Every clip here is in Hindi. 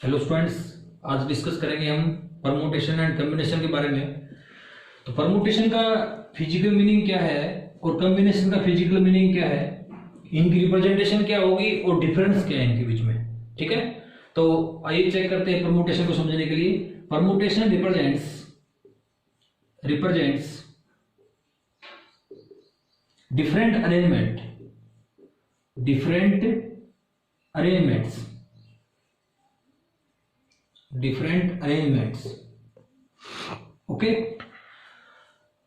हेलो स्टूडेंट्स, आज डिस्कस करेंगे हम परमुटेशन एंड कॉम्बिनेशन के बारे में। तो परमुटेशन का फिजिकल मीनिंग क्या है और कॉम्बिनेशन का फिजिकल मीनिंग क्या है, इनकी रिप्रेजेंटेशन क्या होगी और डिफरेंस क्या है इनके बीच में। ठीक है, तो आइए चेक करते हैं परमुटेशन को समझने के लिए। Permutation represents different arrangements. Okay,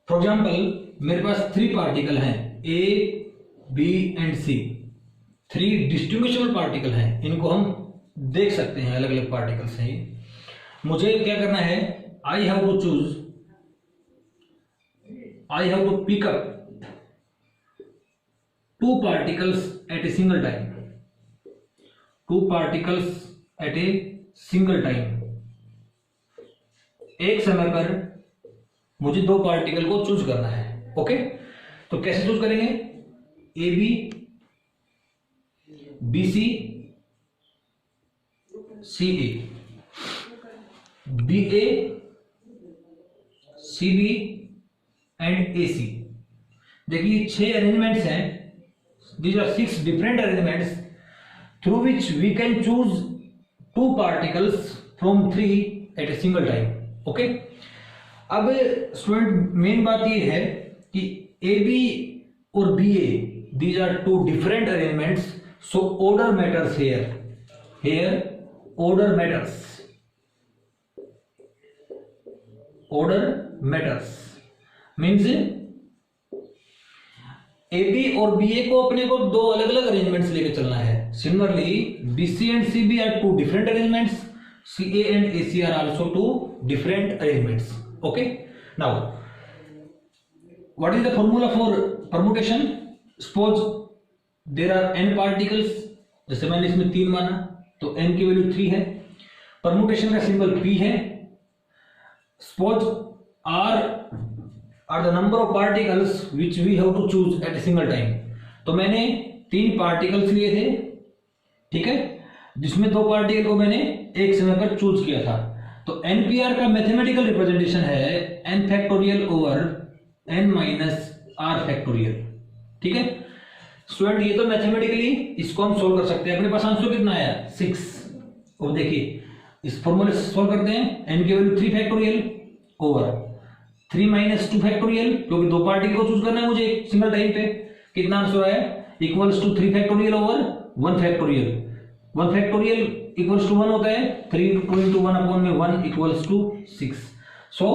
for example मेरे पास 3 पार्टिकल हैं A B and C. 3 distinguishable particle हैं, इनको हम देख सकते हैं, अलग अलग पार्टिकल्स हैं। मुझे क्या करना है, I have to pick up 2 particles at a single time। 2 particles at a single time। एक समय पर मुझे 2 पार्टिकल को चूज करना है। ओके, तो कैसे चूज करेंगे, A B C, C A, B A, C B and A C. देखिए 6 अरेंजमेंट्स हैं। These are 6 different arrangements through which we can choose 2 particles from 3 at a single time। Okay? अब स्टूडेंट मेन बात ये है कि ए बी और B A, these are 2 different arrangements, so order matters here। Here order matters means A B और बी ए को अपने को 2 अलग अलग अरेंजमेंट्स लेके चलना है। Similarly B C and C B are 2 different arrangements, C A and A C are also 2 different arrangements. Okay, now what is the formula for permutation. Suppose there are n particles, जैसे मैंने इसमें 3 माना तो n की वैल्यू 3 है। परमुटेशन का सिंबल p है। Suppose are the number of particles which we have to choose at a single time। तो मैंने 3 पार्टिकल्स लिए थे, ठीक है, जिसमें 2 पार्टिकल को मैंने एक समय पर चूज किया था। तो NPR का मैथमेटिकल रिप्रेजेंटेशन है n factorial over n minus r factorial. ठीक है स्टूडेंट, ये तो मैथमेटिकली इसको हम सोल्व कर सकते हैं। अपने पास आंसर कितना आया, 6। और देखिए इस फॉर्मूले से सोल्व करते हैं, n की value 3 factorial over 3 minus 2 factorial, क्योंकि 2 पार्टिकल को चूज करना है मुझे एक सिंगल टाइम पे। कितना आंसर आया, equals to 3 factorial over 1 factorial. 1 factorial equals to 1 होता है, 3 into 1 अपॉन में 1 इक्वल्स टू 6। सो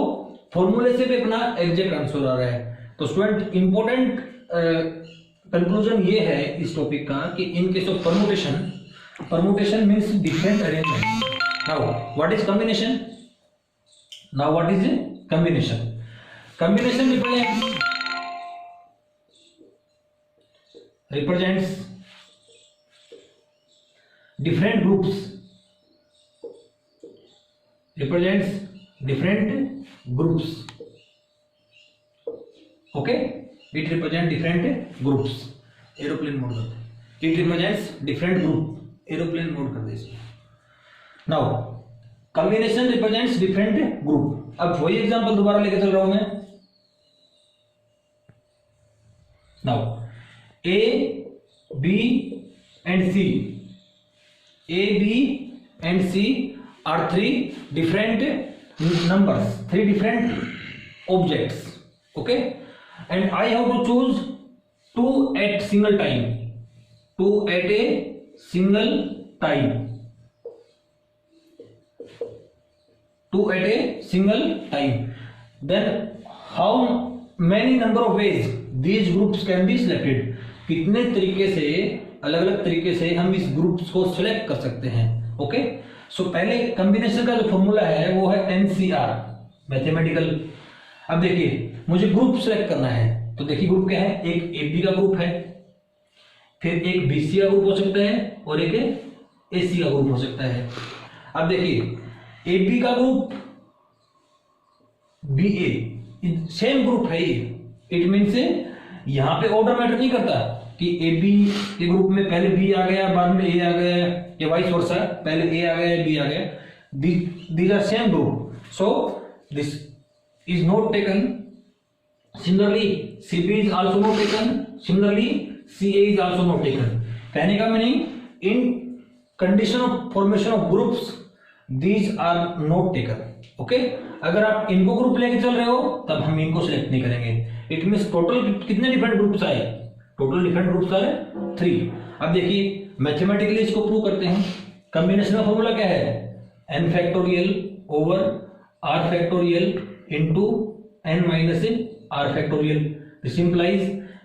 फॉर्मूले से भी अपना एग्जैक्ट आंसर आ रहा है। तो स्टूडेंट इंपॉर्टेंट कंक्लूजन ये है इस टॉपिक का कि इन case of permutation means different arrangement. Now what is combination. Combination represents different groups, okay, it represents different groups। Aeroplane mode करते हैं, it represents different group, aeroplane mode कर दे इसको। now combination represents different group। अब वही एग्जांपल दोबारा लेके चल रहा हूं मैं। Now A B and C, are 3 different numbers, 3 different objects. Okay, and I have to choose 2 at single time, 2 at a single time, 2 at a single time। Then how many number of ways these groups can be selected। कितने तरीके से, अलग अलग तरीके से हम इस ग्रुप्स को सिलेक्ट कर सकते हैं। ओके, सो पहले कॉम्बिनेशन का जो फॉर्मूला है वो है NCR, मैथमेटिकल। अब देखिए मुझे ग्रुप सिलेक्ट करना है, तो देखिए ग्रुप क्या है, एक AB का ग्रुप है, फिर एक BC का ग्रुप हो सकता है और एक AC का ग्रुप हो सकता है। अब देखिए ए बी का ग्रुप बी ए, सेम ग्रुप है ये। इट मीन्स यहां पे ऑर्डर मैटर नहीं करता, कि ए बी के ग्रुप में पहले बी आ गया बाद में ए आ गया, या वाइस वर्सा, पहले ए आ गया बी आ गया, these are same group, so this is not taken. Similarly CB is also not taken, similarly CA is also not taken. कहने का meaning in condition of formation of groups these are not taken. Okay अगर आप इनको ग्रुप लेके चल रहे हो तब हम इनको सिलेक्ट नहीं करेंगे. इट मींस टोटल कितने डिफरेंट ग्रुप्स आए, टोटल डिफरेंट ग्रुप्स आए 3. अब देखिए मैथमेटिकली इसको प्रूव करते हैं. कॉम्बिनेशन का फॉर्मूला क्या है, n factorial over r factorial into n minus r factorial. This implies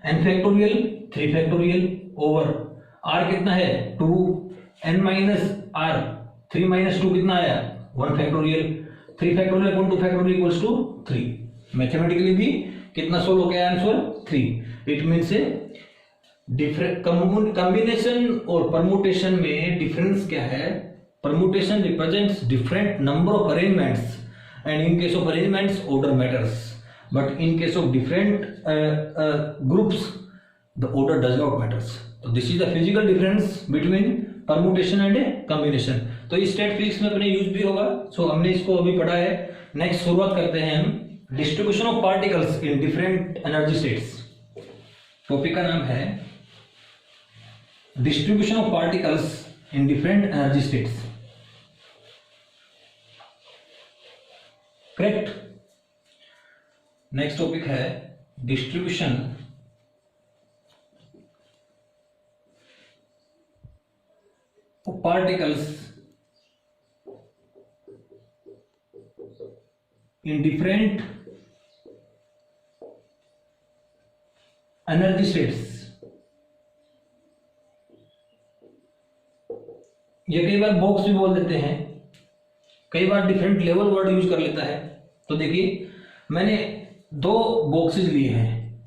n factorial 3 factorial over r कितना है 2, n माइनस r 3 माइनस 2 कितना आया 1 factorial. 3 factorial upon 2 factorial equals to 3. Mathematically भी कितना सोल्व हो गया answer 3. It means different combination और परमुटेशन में डिफरेंस क्या है, permutation represents different number of arrangements and in case of arrangements order matters, but in case of different groups the order does not matters. तो this is the physical difference between permutation and combination. तो इस स्टेट फिजिक्स में अपने यूज भी होगा. सो हमने इसको अभी पढ़ा है. नेक्स्ट शुरुआत करते हैं हम distribution of particles in different energy states. Topic का नाम है distribution of particles in different energy states. Correct. Next topic है distribution of particles in different energy states. ये कई बार बॉक्स भी बोल देते हैं, कई बार डिफरेंट लेवल वर्ड यूज कर लेता है. तो देखिए मैंने 2 बॉक्सेस लिए हैं,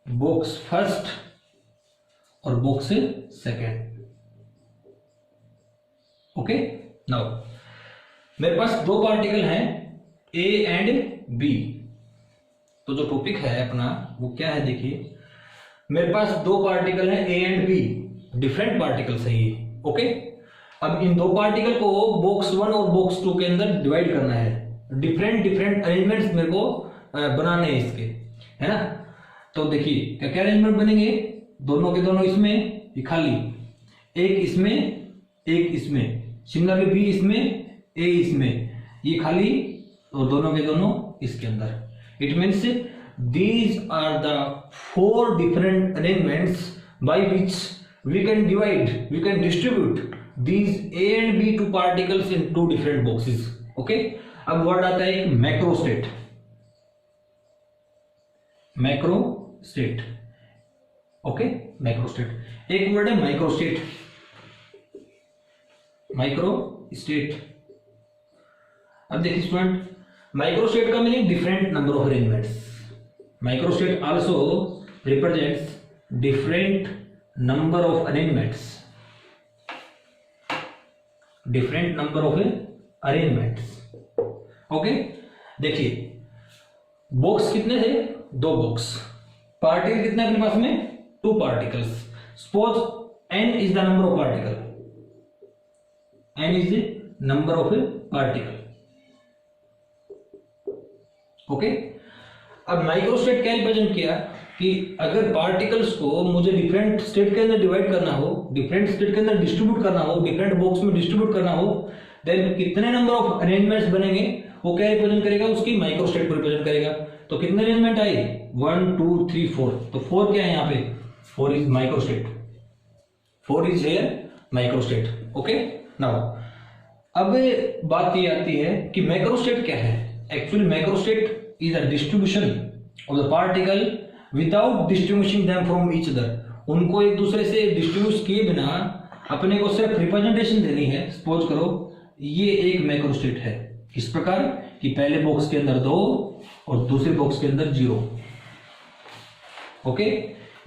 बॉक्स फर्स्ट और बॉक्स सेकेंड. ओके नाउ मेरे पास 2 पार्टिकल हैं A एंड B. तो जो टॉपिक है अपना वो क्या है, देखिए मेरे पास 2 पार्टिकल हैं A and B, different particles है ये. ओके अब इन 2 पार्टिकल को बॉक्स 1 और बॉक्स 2 के अंदर डिवाइड करना है. डिफरेंट अरेंजमेंट्स मेरे को बनाने हैं इसके, है ना. तो देखिए क्या क्या अरेंजमेंट बनेंगे, दोनों के दोनों इसमें, ये खाली, एक इसमें एक इसमें, सिमिलरली B इसमें A इसमें, ये खाली और दोनों के दोनों इसके अंदर. It means these are the 4 different arrangements by which we can divide, we can distribute these A and B two particles in 2 different boxes. Okay अब वर्ड आता है macro state. Macro state. Okay macro state. एक वर्ड है माइक्रो स्टेट. Micro state. अब देखिए स्टूडेंट, माइक्रो स्टेट का meaning different number of arrangements. Micro state also represents different number of arrangements, different number of arrangements. Okay देखिए बॉक्स कितने थे, 2 बॉक्स. पार्टिकल कितने अपने पास में 2 particles. Suppose n is the number of particle, n is the number of particle. Okay अब माइक्रो स्टेट क्या रिप्रेजेंट किया कि अगर पार्टिकल्स को मुझे डिफरेंट स्टेट के अंदर डिवाइड करना हो, डिफरेंट स्टेट के अंदर डिस्ट्रीब्यूट करना हो, डिफरेंट बॉक्स में डिस्ट्रीब्यूट करना हो, देन कितने नंबर ऑफ अरेंजमेंट्स बनेंगे वो क्या रिप्रेजेंट करेगा, उसकी माइक्रो स्टेट को रिप्रेजेंट करेगा. तो कितने अरेंजमेंट आए 1 2 3 4. तो 4 क्या है यहाँ पे, 4 is micro state. 4 is here micro state. Okay now अब बात ये आती है कि मैक्रो स्टेट क्या है. Actually macro state is a distribution of the particle without distinguishing them from each other. उनको एक दूसरे से डिस्ट्रीब्यूट किए बिना अपने को सिर्फ रिप्रेजेंटेशन देनी है. सपोज करो ये एक मैक्रो स्टेट है, इस प्रकार कि पहले बॉक्स के अंदर 2 और दूसरे बॉक्स के अंदर 0. ओके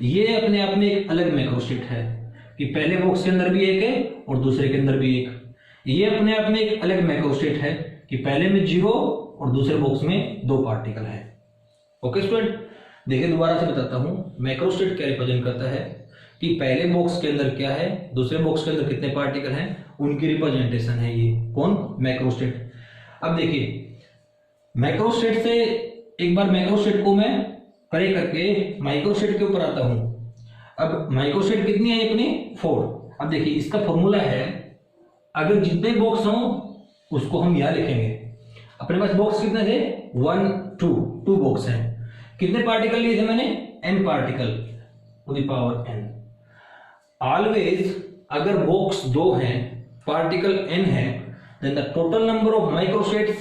ये अपने आप में एक अलग मैक्रो स्टेट है कि पहले बॉक्स के अंदर भी एक है और दूसरे के अंदर भी एक. ये अपने आप में एक अलग मैक्रो स्टेट है कि पहले में 0 और दूसरे बॉक्स में 2 पार्टिकल है. ओके स्टूडेंट देखिए दोबारा से बताता हूं, मैक्रोस्टेट क्या रिप्रेजेंट करता है कि पहले बॉक्स के अंदर क्या है, दूसरे बॉक्स के अंदर कितने पार्टिकल हैं, उनकी रिप्रेजेंटेशन है ये कौन, मैक्रोस्टेट। अब देखिए मैक्रोस्टेट से एक बार मैक्रोस्टेट को मैं परे करके माइक्रोस्टेट के ऊपर आता हूं। अब माइक्रोस्टेट कितनी है अपनी 4। अब देखिए इसका फॉर्मूला है, अगर जितने बॉक्स हों उसको हम यहां लिखेंगे। अपने पास बॉक्स कितने थे 1 2 बॉक्स हैं, कितने पार्टिकल लिए थे मैंने n particle to the power n। Always अगर बॉक्स 2 हैं पार्टिकल n है, then the total number of microstates,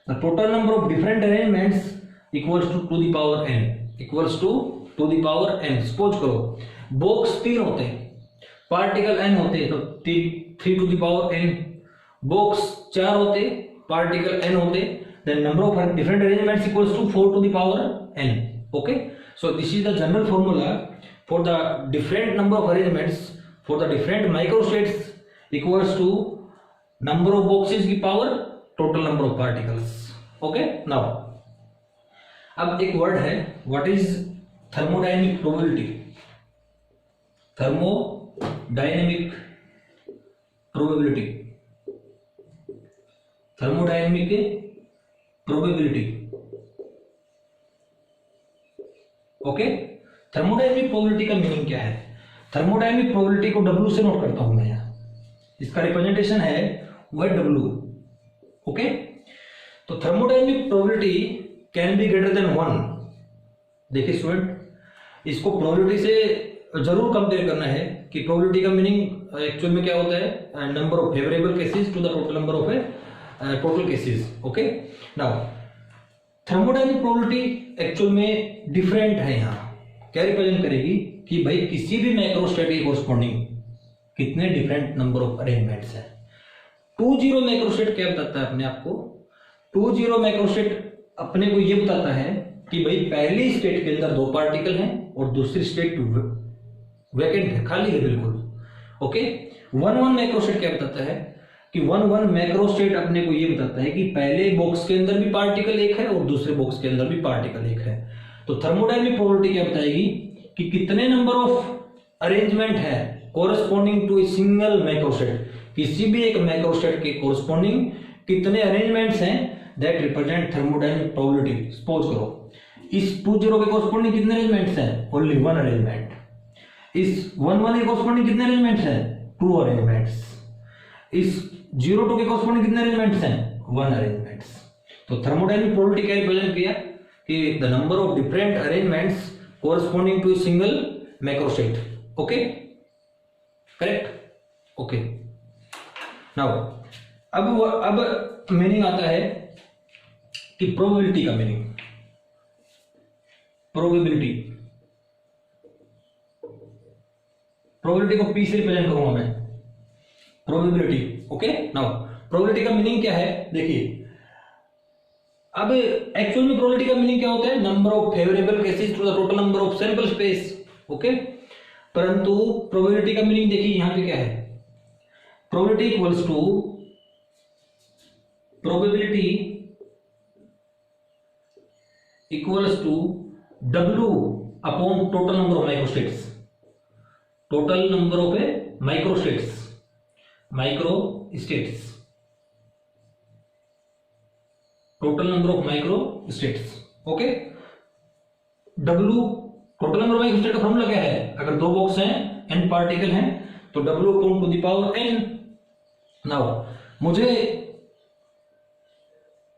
the total number of different arrangements equals to the power n, equals to the power n। Suppose करो बॉक्स 3 होते हैं, पार्टिकल n होते हैं, तो 3 to the power n। Box 4 होते, पार्टिकल n होते, then number of different arrangements equals to 4 to the power n. Okay, so this is the general formula for the different number of arrangements for the different microstates equals to number of boxes की power total number of particles. Okay, now अब एक वर्ड है, what is thermodynamic probability? thermodynamic probability, thermodynamic probability. Okay, thermodynamic probability का मीनिंग क्या है? थर्मोडायनेमिक प्रोबेबिलिटी को W से नोट करता हूं मैं यहां, इसका रिप्रेजेंटेशन है वह W। ओके, तो thermodynamic probability can be greater than 1। देखिए स्टूडेंट, इसको प्रोबेबिलिटी से जरूर कंपेयर करना है कि प्रोबेबिलिटी का मीनिंग एक्चुअल में क्या होता है, number of favourable cases to the total number of total cases. Okay, now thermodynamic probability actual में डिफरेंट है। यहाँ क्या रिप्रेजेंट करेगी कि भाई किसी भी मैक्रोस्टेट के कोरस्पॉन्डिंग कितने डिफरेंट नंबर ऑफ अरेंजमेंट्स हैं। 2-0 मैक्रोस्टेट क्या बताता है अपने आप को? 2-0 मैक्रोस्टेट अपने को ये बताता है कि भाई पहली स्टेट के अंदर 2 पार्टिकल हैं और दूसरी स्टेट वैकेंट है, खाली है बिल्कुल। ओके, 1-1 मैक्रोस्टेट क्या बताता है कि 1-1 मैक्रोस्टेट अपने को ये बताता है कि पहले बॉक्स के अंदर भी पार्टिकल एक है और दूसरे बॉक्स के अंदर भी पार्टिकल एक है। तो थर्मोडायनेमिक प्रोबेबिलिटी क्या बताएगी कि कितने नंबर ऑफ अरेंजमेंट है corresponding to a single macrostate, किसी भी एक मैक्रोस्टेट के कोरस्पॉन्डिंग कितने अरेंजमेंट्स हैं, that represent thermodynamic probability. Suppose करो इस 2-0 के कोरस्पॉन्डिंग कितने अरेंजमेंट्स हैं, ओनली 1 अरेंजमेंट। इस 1-1 के कोरस्पॉन्डिंग कितने अरेंजमेंट्स हैं, 2 अरेंजमेंट्स। इस 0-2 के कोरस्पॉन्डिंग कितने अरेंजमेंट्स हैं, 1 अरेंजमेंट्स। तो थर्मोडायनेमिक प्रोबेबिलिटी क्या रिप्रेजेंट किया कि the number of different arrangements corresponding to a single macrostate. Okay, correct. Okay, now अब मीनिंग आता है कि प्रोबेबिलिटी का मीनिंग। प्रोबेबिलिटी को P से रिप्रेजेंट करूंगा मैं, प्रोबेबिलिटी। ओके, नाउ प्रोबेबिलिटी का मीनिंग क्या है? देखिए अब एक्चुअल में प्रोबेबिलिटी का मीनिंग क्या होता है, number of favourable cases to the total number of sample space. Okay, परंतु प्रोबेबिलिटी का मीनिंग देखिए यहां पे क्या है, probability equals to W upon total number of microstates. Total number of microstates, total number of microstates. Okay, W total number of microstate का फॉर्मूला क्या है, अगर 2 बॉक्स हैं n पार्टिकल हैं तो W upon two the power n। Now मुझे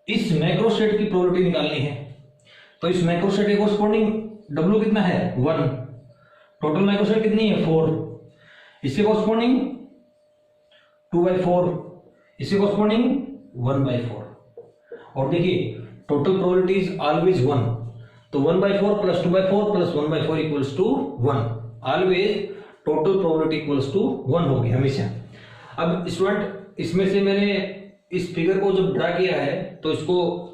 इस मैक्रोस्टेट की प्रोबेबिलिटी निकालनी है, तो इस मैक्रोस्टेट के कोरस्पॉन्डिंग W कितना है, 1। टोटल माइक्रोस्टेट कितनी है, 4। इसके कोरस्पॉन्डिंग 2/4, इसके कोरस्पॉन्डिंग 1/4। और देखिए टोटल प्रोबेबिलिटी इज ऑलवेज 1, तो 1/4 plus 2/4 plus 1/4 equals to 1। Always total probability equals to 1 होगी हमेशा। अब स्टूडेंट इसमें से मैंने इस फिगर को जब ड्रा किया है तो इसको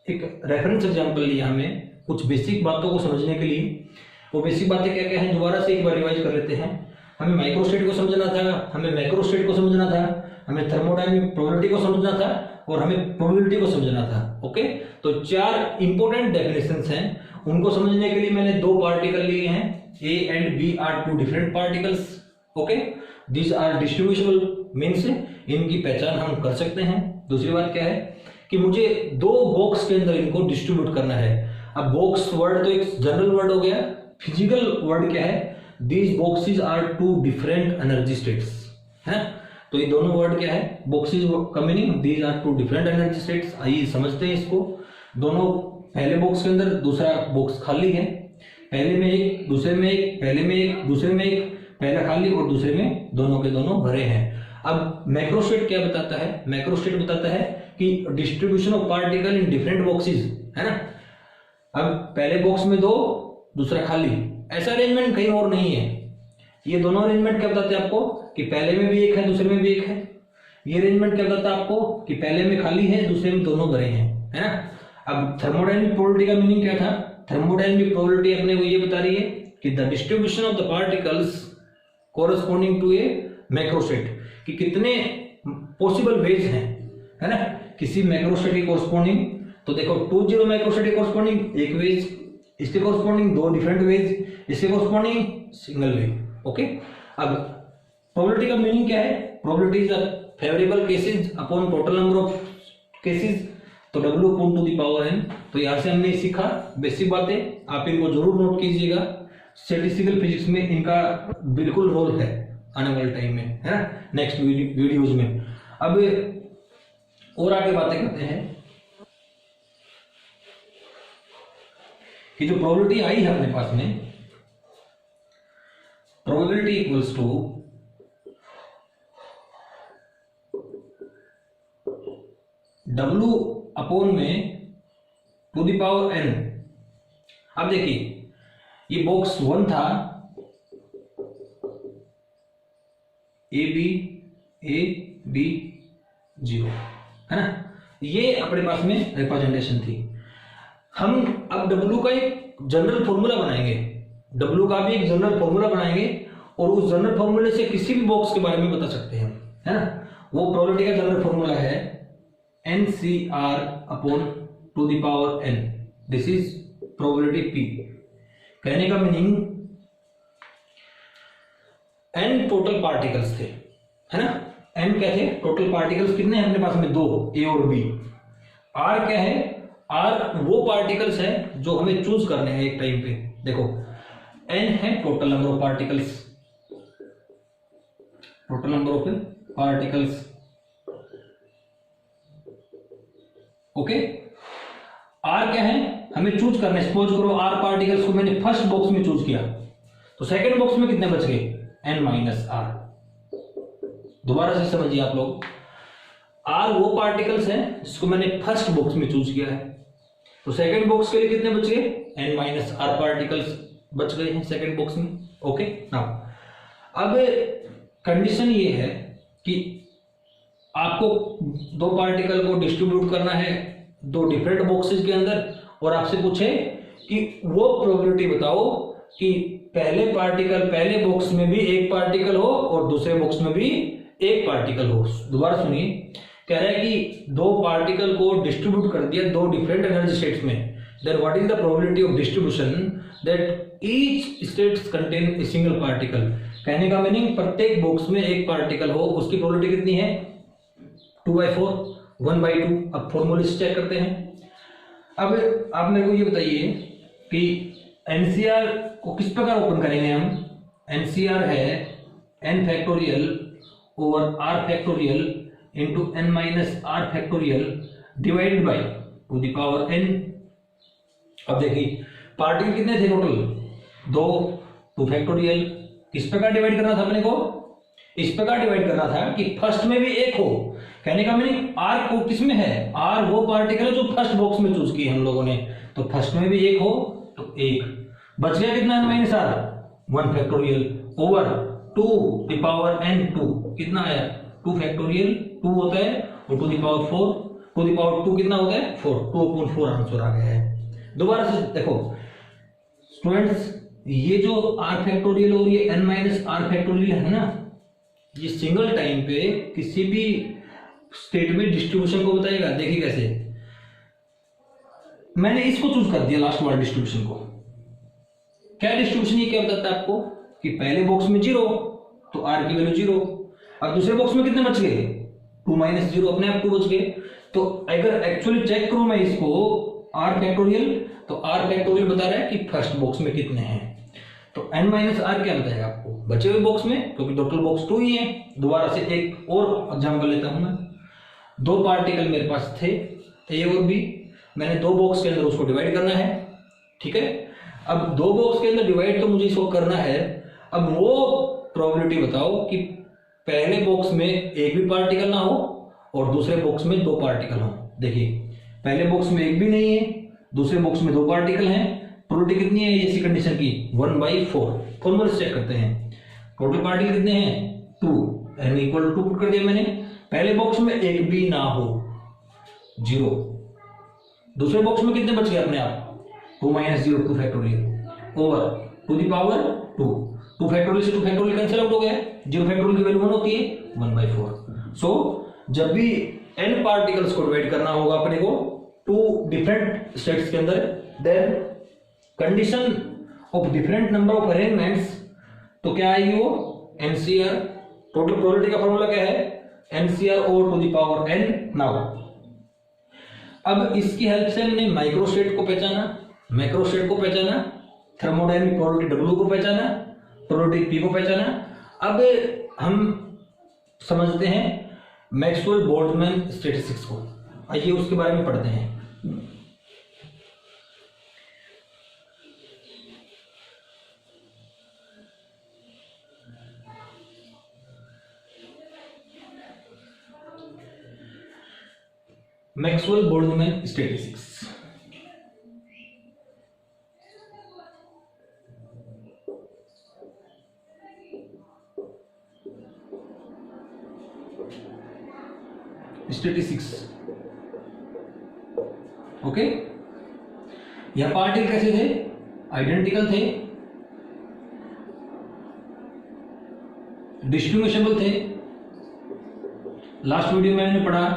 एक रेफरेंस एग्जांपल लिया हमें कुछ बेसिक बातों को समझने के लिए। वो बेसिक बातें क्या क्या हैं दोबारा से एक बार रिवाइज कर लेते हैं। हमें माइक्रोस्टेट को समझना था, हमें मैक्रोस्टेट को समझना था, हमें थर्मोडायनेमिक प्रोबेबिलिटी को समझना था और हमें प्रोबेबिलिटी को समझना था। ओके, तो 4 इंपॉर्टेंट डेफिनेशंस हैं उनको समझने के लिए मैंने दो पार्टिकल लिए हैं, A and B are two different particles. Okay, these are distributional means इनकी पहचान हम कर सकते हैं। दूसरी बात क्या है कि मुझे दो बॉक्स के अंदर इनको डिस्ट्रीब्यूट करना है। अब बॉक्स वर्ड तो एक जनरल वर्ड हो गया, फिजिकल वर्ड क्या है, these boxes are two different energy states है। तो ये दोनों वर्ड क्या है, बॉक्सेस का meaning these are two different energy states. आइए समझते हैं इसको। दोनों पहले बॉक्स के अंदर दूसरा बॉक्स खाली है, पहले में एक दूसरे में एक, पहले में एक दूसरे में एक, पहला खाली और दूसरे में दोनों के दोनों भरे हैं। अब मैक्रोस्टेट क्या बताता है, मैक्रोस्टेट बताता है कि distribution of particle in different boxes है ना। अब पहले बॉक्स में दो दूसरा खाली, ऐसा अरेंजमेंट कहीं और नहीं है। ये दोनों अरेंजमेंट क्या बताते हैं आपको कि पहले में भी एक है दूसरे में भी एक है। ये अरेंजमेंट क्या बताता है आपको कि पहले में खाली है दूसरे में दोनों भरे हैं, है ना। अब थर्मोडायनामिक प्रोबेबिलिटी का मीनिंग क्या था, थर्मोडायनामिक प्रोबेबिलिटी अपने को ये बता रही है कि the distribution of the particles corresponding to a macrostate, कि कितने पॉसिबल वेज हैं, है ना, किसी मैक्रोस्टेट के कोरस्पॉन्डिंग। तो देखो 2 मैक्रोस्टेट के कोरस्पॉन्डिंग एक वेज, इसके कोरस्पॉन्डिंग दो डिफरेंट वेज, इसके कोरस्पॉन्डिंग सिंगल वेज। ओके, अब प्रोबेबिलिटी का मीनिंग क्या है, probability is favourable cases upon total number of cases, तो W upon two the power n। तो यहां से हमने सीखा बेसिक बातें, आप इनको जरूर नोट कीजिएगा। स्टैटिस्टिकल फिजिक्स में इनका बिल्कुल रोल है आने वाले टाइम में, है ना, नेक्स्ट वीडियोज में। अब और आगे बातें करते हैं कि जो प्रोबेबिलिटी आई है अपने पास में, probability equals to W upon में टू द पावर n। अब देखिए ये बॉक्स 1 था, ए बी 0 है ना, ये अपने पास में रिप्रेजेंटेशन थी। हम अब W का एक जनरल फॉर्मूला बनाएंगे, W का भी एक जनरल फॉर्मूला बनाएंगे और उस जनरल फॉर्मूले से किसी भी बॉक्स के बारे में बता सकते हैं, है ना। वो प्रोबेबिलिटी का जनरल फॉर्मूला है NCR upon two the power n। This is probability P। कहने का मीनिंग n टोटल पार्टिकल्स थे, है ना, n क्या थे टोटल पार्टिकल्स, कितने हैं अपने पास में, दो, A और B। R क्या है, R वो पार्टिकल्स है जो हमें चूज करने हैं एक टाइम पे। देखो n है total number of particles, total number of particles. Okay, R क्या है, हमें चूज करना है। सपोज करो R पार्टिकल्स को मैंने फर्स्ट बॉक्स में चूज किया, तो सेकंड बॉक्स में कितने बच गए, n माइनस R। दोबारा से समझिए आप लोग, R वो पार्टिकल्स हैं जिसको मैंने फर्स्ट बॉक्स में चूज किया है, तो सेकंड बॉक्स के लिए कितने बच गए, n माइनस R पार्टिकल्स बच गए हैं सेकंड बॉक्स में। ओके, नाउ अब कंडीशन ये है कि आपको दो पार्टिकल को डिस्ट्रीब्यूट करना है दो डिफरेंट बॉक्सेस के अंदर, और आपसे पूछे कि वो प्रोबेबिलिटी बताओ कि पहले पार्टिकल पहले बॉक्स में भी एक पार्टिकल हो और दूसरे बॉक्स में भी एक पार्टिकल हो। दोबारा सुनिए, कह रहा है कि दो पार्टिकल को डिस्ट्रीब्यूट कर दिया दो डिफरेंट एनर्जी स्टेट्स में, then what is the probability of distribution that each states contain a single particle. कहने का मीनिंग प्रत्येक बॉक्स में एक पार्टिकल हो, उसकी प्रोबेबिलिटी कितनी है, 2/4, 1/2। अब फॉर्मूले से चेक करते हैं। अब आप मेरे को ये बताइए कि एनसीआर को किस प्रकार ओपन करेंगे हम। एनसीआर है n factorial over r factorial into n minus r factorial divided by two the power n। अब देखिए पार्टिकल कितने थे टोटल, 2 फैक्टोरियल। किस प्रकार डिवाइड करना था अपने को, इस प्रकार डिवाइड करना था कि फर्स्ट में भी एक हो। कहने का मीनिंग R को किस में है, R वो पार्टिकल है जो फर्स्ट बॉक्स में चूज किए हम लोगों ने, तो फर्स्ट में भी एक हो तो एक बच गया, कितना n minus R 1 factorial over 2 the power n 2, कितना आया 2 फैक्टोरियल 2 होता है और 2 द पावर 4, 2 द पावर 2 कितना होता है 4, 2/4 आंसर आ गया है। दोबारा से देखो स्टूडेंट्स, ये जो r फैक्टोरियल और ये n माइनस r फैक्टोरियल है ना, ये सिंगल टाइम पे किसी भी स्टेट में डिस्ट्रीब्यूशन को बताएगा। देखिए कैसे, मैंने इसको चूज कर दिया लास्ट वाला डिस्ट्रीब्यूशन को। क्या डिस्ट्रीब्यूशन ये क्या बताता है आपको कि पहले बॉक्स में 0 तो r की वैल्यू 0, और दूसरे बॉक्स में कितने बच गए 2 - 0, अपने आप 2 बच गए। तो अगर एक्चुअली चेक करूं मैं इसको r फैक्टोरियल, तो r फैक्टोरियल बता रहा है कि फर्स्ट बॉक्स में कितने हैं, तो n - r क्या बताएगा आपको बचे हुए बॉक्स में, क्योंकि टोटल बॉक्स 2 ही है। दोबारा से एक और एग्जांपल लेता हूं मैं। 2 पार्टिकल मेरे पास थे a और b, मैंने 2 बॉक्स के अंदर उसको डिवाइड करना है, ठीक है। अब 2 बॉक्स के अंदर डिवाइड तो मुझे इसको करना है। अब वो प्रोबेबिलिटी बताओ कि पहले बॉक्स में एक भी पार्टिकल ना हो और दूसरे बॉक्स में 2 पार्टिकल हो। देखिए पहले बॉक्स में एक भी नहीं है, दूसरे बॉक्स में 2 पार्टिकल हैं, प्रोबेबिलिटी कितनी है ऐसी कंडीशन की 1/4। फॉर्मूला चेक करते हैं, टोटल पार्टिकल कितने हैं 2, n = 2 पुट कर दिया मैंने। पहले बॉक्स में एक भी ना हो 0, दूसरे बॉक्स में कितने बच गए अपने आप 2 - 0 2 factorial over two the power 2, 2 factorial से 2 फैक्टोरियल कैंसिल आउट हो गया, 0 फैक्टोरियल की वैल्यू 1 होती है 1/4। सो जब भी n पार्टिकल्स को डिवाइड करना होगा अपने को 2 डिफरेंट स्टेट्स के अंदर, then condition of different number of arrangements, तो क्या आएगी वो NCR। टोटल प्रोबेबिलिटी का फॉर्मूला क्या है NCR over two the power n। Now अब इसकी हेल्प से हमने माइक्रोस्टेट को पहचाना, मैक्रोस्टेट को पहचाना, थर्मोडायनामिक प्रोबेबिलिटी W को पहचाना, प्रोबेबिलिटी P को पहचाना। अब हम समझते हैं मैक्सवेल बोल्ट्जमैन स्टैटिस्टिक्स को, आइए उसके बारे में पढ़ते हैं। Maxwell Boltzmann statistics. Statistics okay. यह पार्टिकल कैसे थे आइडेंटिकल थे, डिस्ट्रीब्यूशनेबल थे। लास्ट वीडियो में मैंने पढ़ा,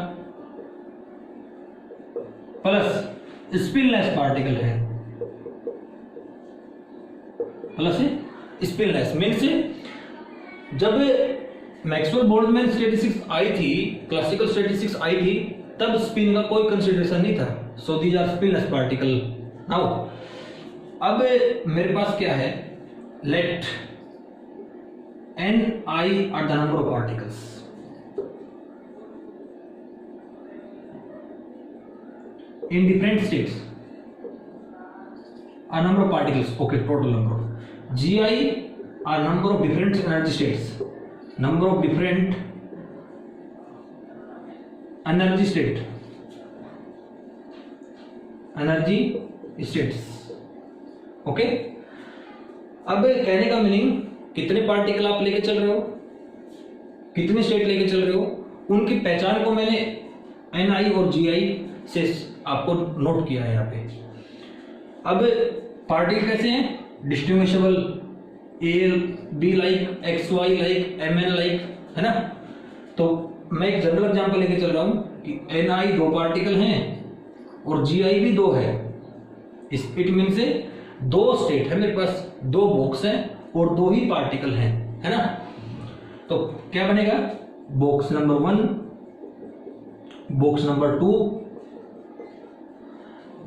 प्लस स्पिनलेस पार्टिकल है, प्लस स्पिनलेस मीन्स जब मैक्सवेल बोल्ट्जमैन स्टैटिस्टिक्स आई थी, क्लासिकल स्टैटिस्टिक्स आई थी, तब स्पिन का कोई कंसीडरेशन नहीं था। So these are spinless particle. Now अब मेरे पास क्या है, let n I are the number of particles in different states, a number of particles, okay, total number of gi are number of different energy states, number of different energy states, okay. अब कहने का मीनिंग कितने पार्टिकल आप लेके चल रहे हो, कितने स्टेट लेके चल रहे हो, उनकी पहचान को मैंने ni और gi से आपको नोट किया है यहाँ पे। अब पार्टिकल कैसे हैं distinguishable, a b like, x y like, mn like, है ना। तो मैं एक जनरल एग्जांपल लेके चल रहा हूं कि ni 2 पार्टिकल हैं और gi भी 2 है। इट मीन से 2 स्टेट है मेरे पास, 2 बॉक्स हैं और 2 ही पार्टिकल हैं, है ना। तो क्या बनेगा बॉक्स नंबर 1, बॉक्स नंबर 2,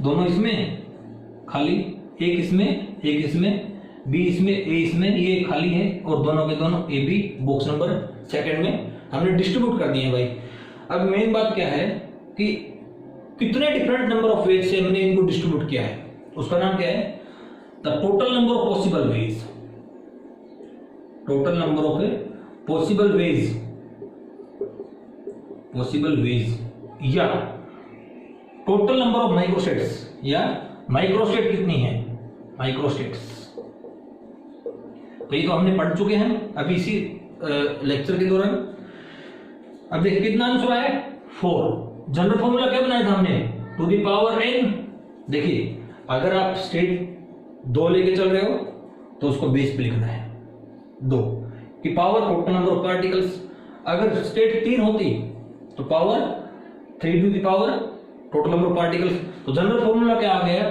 दोनों इसमें खाली, एक इसमें, एक इसमें, बी इसमें, ए इसमें, ये खाली है, और दोनों के दोनों A B box number second में हमने डिस्ट्रीब्यूट कर दिए हैं भाई। अब मेन बात क्या है कि कितने डिफरेंट नंबर ऑफ वेज से हमने इनको डिस्ट्रीब्यूट किया है, उसका नाम क्या है the total number of possible veg. Total number of possible veg या टोटल नंबर ऑफ माइक्रोस्टेट्स, या माइक्रोस्टेट कितनी है माइक्रोस्टेट्स। तो ये तो हमने पढ़ चुके हैं अभी इसी लेक्चर के दौरान। अब देखिए कितना आंसर आया 4। जनरल फॉर्मूला क्या बनाया था हमने टू द पावर n। देखिए अगर आप स्टेट 2 लेके चल रहे हो तो उसको बेस पे लिखना है 2 की power total number of particles. अगर स्टेट 3 होती तो power 3 to the power total number of particles. तो जनरल फॉर्मूला क्या आ गया,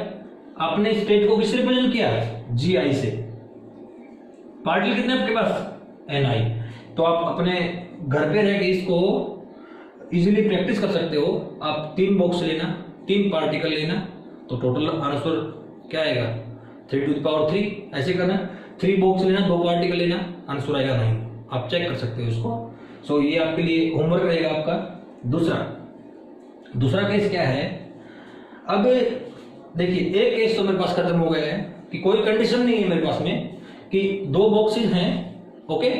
आपने स्टेट को किससे रिप्रेजेंट किया, GI से। पार्टिकल कितने आपके पास, Ni। तो आप अपने घर पे रह के इसको इजीली प्रैक्टिस कर सकते हो। आप 3 बॉक्स लेना, 3 पार्टिकल लेना, तो टोटल आंसर क्या आएगा 3⁻3। ऐसे करना 3 बॉक्स लेना, 2 पार्टिकल लेना, आंसर आएगा 9। आप चेक कर सकते हो इसको। सो ये आपके लिए होमवर्क रहेगा आपका। दूसरा केस क्या है, अब देखिए एक केस तो मेरे पास खत्म हो गया है कि कोई कंडीशन नहीं है मेरे पास में कि 2 बॉक्सेस हैं, ओके,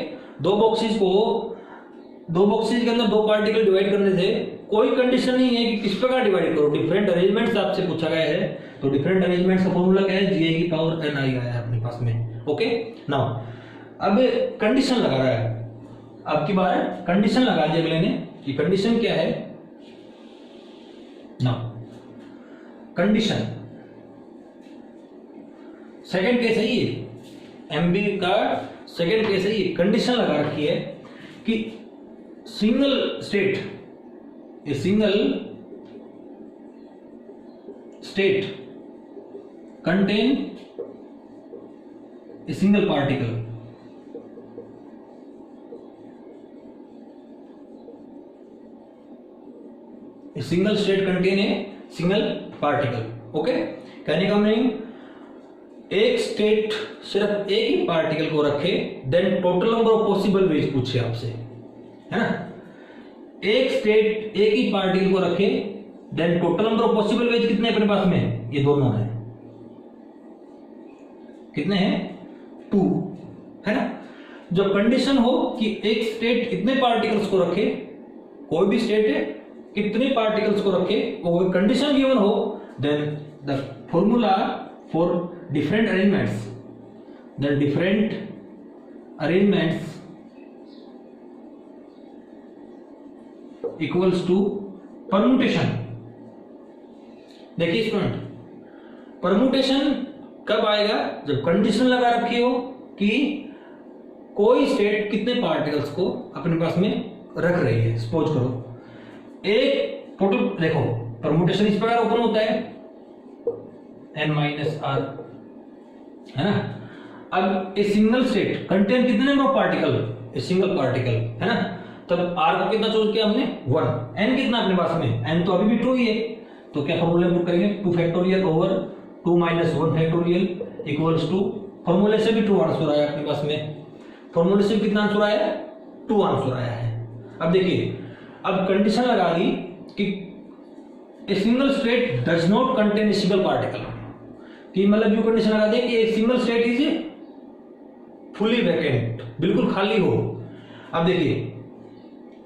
2 बॉक्सेस के अंदर 2 पार्टिकल डिवाइड करने से कोई कंडीशन नहीं है कि किस प्रकार डिवाइड करो, डिफरेंट अरेंजमेंट आपसे पूछा गया है। तो डिफरेंट अरेंजमेंट का फॉर्मूला क्या है, GI की पावर Ni आया है अपने पास में, ओके। नाउ अब कंडीशन लगा रहा है, अब की बार कंडीशन लगा दी अगले ने कि कंडीशन क्या है। नाउ कंडीशन सेकंड केस है ये, MB का सेकंड केस है ये। कंडीशन लगा रखी है कि single state contain a single particle। A single state contain a single particle, okay. कहने का मीनिंग एक स्टेट सिर्फ एक ही पार्टिकल को रखे, then total number of possible ways पूछे आपसे, है ना। एक स्टेट एक ही पार्टिकल को रखे, then total number of possible ways कितने अपने पास में, ये दोनों है, कितने हैं 2, है ना। जब कंडीशन हो कि एक स्टेट इतने पार्टिकल्स को रखे, कोई भी स्टेट है कितने पार्टिकल्स को रखे, और कंडीशन गिवन हो, then the formula for different arrangements, the different arrangements equals to permutation. देखिए स्टूडेंट, परमुटेशन कब आएगा, जब कंडीशन लगा रखी हो कि कोई स्टेट कितने पार्टिकल्स को अपने पास में रख रही है। सपोज करो एक टोटल, देखो परमुटेशन इस प्रकार ओपन होता है n-r, है ना। अब ए सिंगल स्टेट कंटेन कितने number of particle, A single particle, है ना। तब r को कितना चूज किया हमने 1, n कितना अपने पास में, n तो अभी भी 2 ही है, तो क्या फॉर्मूला पुट करेंगे 2 factorial over 2 minus 1 factorial equals to, फॉर्मूले से भी 2 आंसर आया अपने पास में, फॉर्मूले से कितना आंसर आया 2 आंसर आया है। अब देखिए, अब कंडीशन लगा दी कि a single state does not contain a single particle, कि मतलब यू कंडीशन लगा दे कि एक single state is fully vacant, बिल्कुल खाली हो। अब देखिए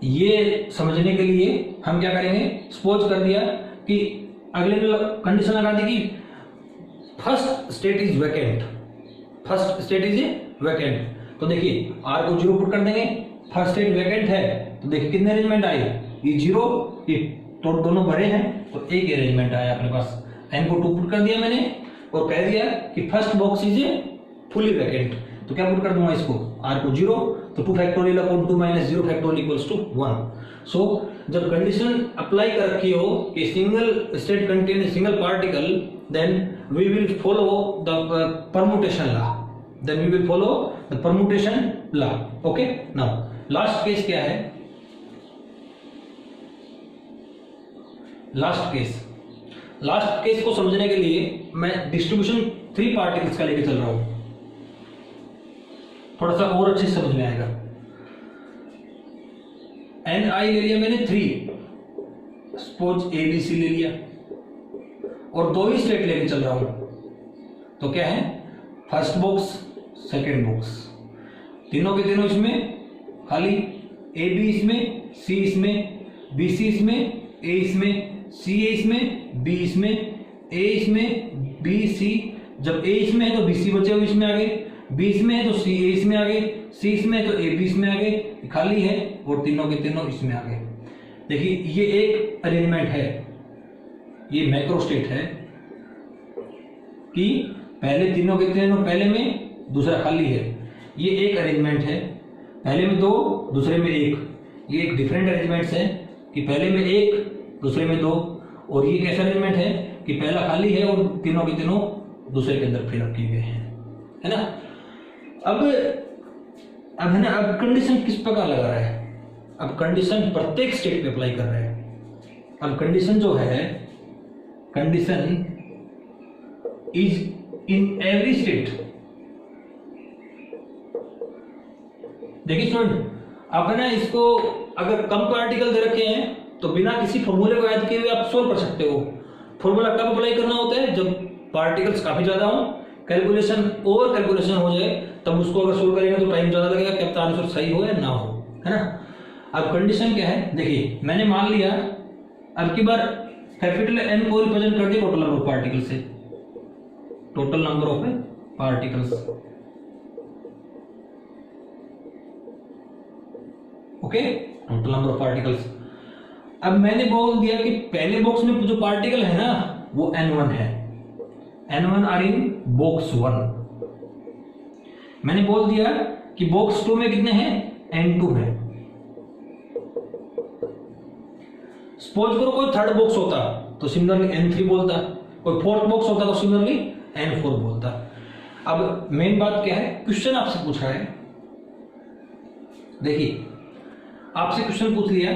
ये समझने के लिए हम क्या करेंगे, सपोज कर दिया कि अगले ने कंडीशन लगा दी कि first state is vacant, first state is vacant. तो देखिए r को 0 पुट कर देंगे, फर्स्ट स्टेट वैकेंट है, तो देखिए कितने अरेंजमेंट आए, ये 0, ये तो दोनों भरे हैं, तो एक अरेंजमेंट आया अपने पास। n को 2 पुट कर दिया मैंने और कह दिया कि first box is fully vacant, तो क्या पुट कर दूंगा इसको, r को 0, तो 2 factorial upon 2 minus 0 factorial equals to 1। So जब कंडीशन अप्लाई कर रखी हो कि single state contain a single particle, then we will follow the permutation law, then we will follow the permutation law, okay. Now last case क्या है, लास्ट केस को समझने के लिए मैं डिस्ट्रीब्यूशन 3 पार्टिकल्स का लेके चल रहा हूं, थोड़ा सा और अच्छे समझ में आएगा। Ni ले लिया मैंने 3, सपोज ABC ले लिया, और 2 ही स्टेट लेके चल रहा हूं, तो क्या है फर्स्ट बॉक्स सेकेंड बॉक्स, तीनों के तीनों इसमें खाली, AB इसमें, C इसमें, BC इसमें, A इसमें, CA इसमें, B इसमें, A इसमें, BC, जब A इसमें है तो BC बचे हुए इसमें आ गए, B इसमें है तो CA इसमें आ गए, C इसमें है तो AB इसमें आ गए, खाली है और तीनों के तीनों इसमें आ गए। देखिए ये एक अरेंजमेंट है, ये मैक्रो स्टेट है कि पहले तीनों के तीनों पहले में, दूसरा खाली है, ये एक अरेंजमेंट है, पहले में 2 दूसरे में 1। ये एक डिफरेंट अरेंजमेंट्स है कि पहले में 1 दूसरे में 2, और ये कैसा अरेंजमेंट है कि पहला खाली है और तीनों के तीनों दूसरे के अंदर फिलअप किए गए हैं, है ना। अब है ना, अब कंडीशन किस प्रकार लगा रहा है, अब कंडीशन प्रत्येक स्टेट पे अप्लाई कर रहा है। अब कंडीशन जो है, condition is in every state. देखिए स्टूडेंट, आप है ना इसको अगर कम पार्टिकल दे रखे हैं तो बिना किसी फॉर्मूले को याद किए हुए आप सोल्व कर सकते हो। फॉर्मूला कब अप्लाई करना होता है, जब पार्टिकल्स काफी ज्यादा हो, कैलकुलेशन ओवर कैलकुलेशन हो जाए, तब उसको अगर सोल्व करेंगे तो टाइम ज्यादा लगेगा, क्या आंसर सही हो या ना हो, है ना। अब कंडीशन क्या है, देखिए मैंने मान लिया अब की बार कैपिटल एन को रिप्रेजेंट कर दिया टोटल नंबर ऑफ पार्टिकल से, total number of particles, okay, total number of particles. अब मैंने बोल दिया कि पहले बॉक्स में जो पार्टिकल है ना वो n1 है, n1 आर इन बॉक्स 1। मैंने बोल दिया कि बॉक्स 2 में कितने हैं, n2 है। सपोज करो कोई थर्ड बॉक्स होता तो सिमिलरली n3 बोलता, कोई फोर्थ बॉक्स होता तो सिमिलरली n4 बोलता। अब मेन बात क्या है, क्वेश्चन आपसे पूछ रहा है, देखिए आपसे क्वेश्चन पूछ लिया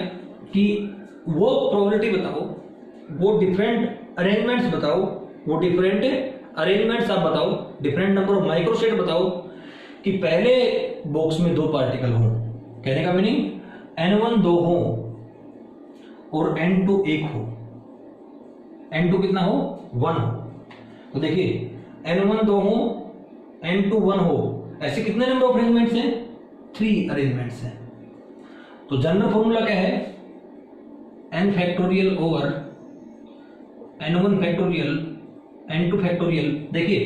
कि वो प्रोबेबिलिटी बताओ, वो डिफरेंट अरेंजमेंट्स बताओ, वो डिफरेंट अरेंजमेंट्स आप बताओ, डिफरेंट नंबर ऑफ माइक्रोस्टेट बताओ कि पहले बॉक्स में 2 पार्टिकल हों। कहने का मीनिंग n1 2 हो और n2 1 हो, n2 कितना हो, 1 हो। तो देखिए n1 2 हो, n2 1 हो, ऐसे कितने नंबर ऑफ अरेंजमेंट्स हैं, 3 अरेंजमेंट्स हैं। तो जनरल फॉर्मूला क्या है, n factorial over n1 factorial n2 factorial. देखिए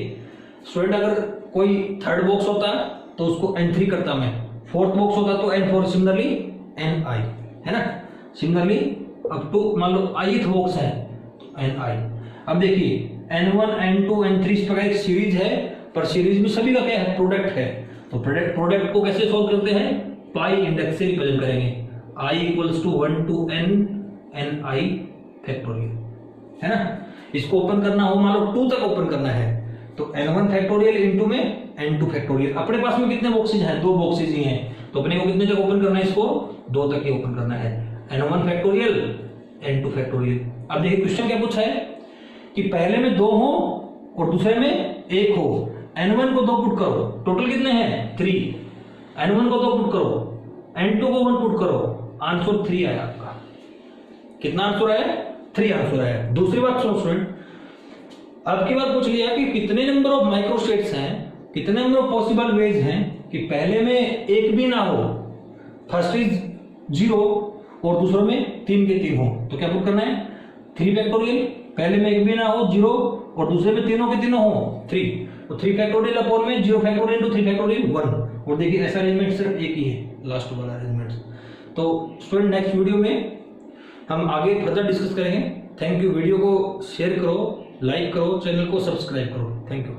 स्टूडेंट, अगर कोई थर्ड बॉक्स होता तो उसको n3 करता मैं, फोर्थ बॉक्स होता तो n4, सिमिलरली ni, है ना। सिमिलरली अब टू मान लो ith बॉक्स है तो ni। अब देखिए n1 n2 n3 इस प्रकार एक सीरीज है, पर सीरीज में सभी का क्या है, प्रोडक्ट है। तो प्रोडक्ट को कैसे सोल्व करते हैं, पाई इंडेक्स से रिप्रेजेंट करेंगे, i equals to 1 to n ni factorial, है ना। इसको ओपन करना हो, मान लो 2 तक ओपन करना है तो n1 फैक्टोरियल इंटू में n2 फैक्टोरियल। अपने पास में कितने बॉक्सेज हैं, 2 बॉक्सेज ही हैं, तो अपने को कितने तक ओपन करना है, इसको 2 तक ही ओपन करना है, n1 फैक्टोरियल n2 फैक्टोरियल। अब देखिए क्वेश्चन क्या पूछा है कि पहले में 2 हो और दूसरे में 1 हो, n1 को 2 पुट करो, टोटल कितने हैं 3, n1 को 2 पुट करो, n2 को 1 पुट करो, आंसर 3 आया आपका। कितना आंसर आया, 3 आंसर आया। दूसरी बात सुनो स्टूडेंट, अब की बात पूछ लिया कि कितने नंबर ऑफ माइक्रोस्टेट्स हैं, कितने नंबर ऑफ पॉसिबल वेज हैं कि पहले में एक भी ना हो, फर्स्ट इज 0 और दूसरों में 3 के 3 हो, तो क्या पुट करना है, 3 फैक्टोरियल, पहले में एक भी ना हो 0 और दूसरे में तीनों के तीनों हो 3, तो 3 फैक्टोरियल अपॉन में 0 फैक्टोरियल इंटू 3 फैक्टोरियल 1। और देखिए ऐसा अरेंजमेंट सिर्फ एक ही है, लास्ट वाला अरेंजमेंट। तो स्टूडेंट नेक्स्ट वीडियो में हम आगे फर्दर डिस्कस करेंगे। Thank you. वीडियो को शेयर करो, लाइक करो, चैनल को सब्सक्राइब करो। Thank you.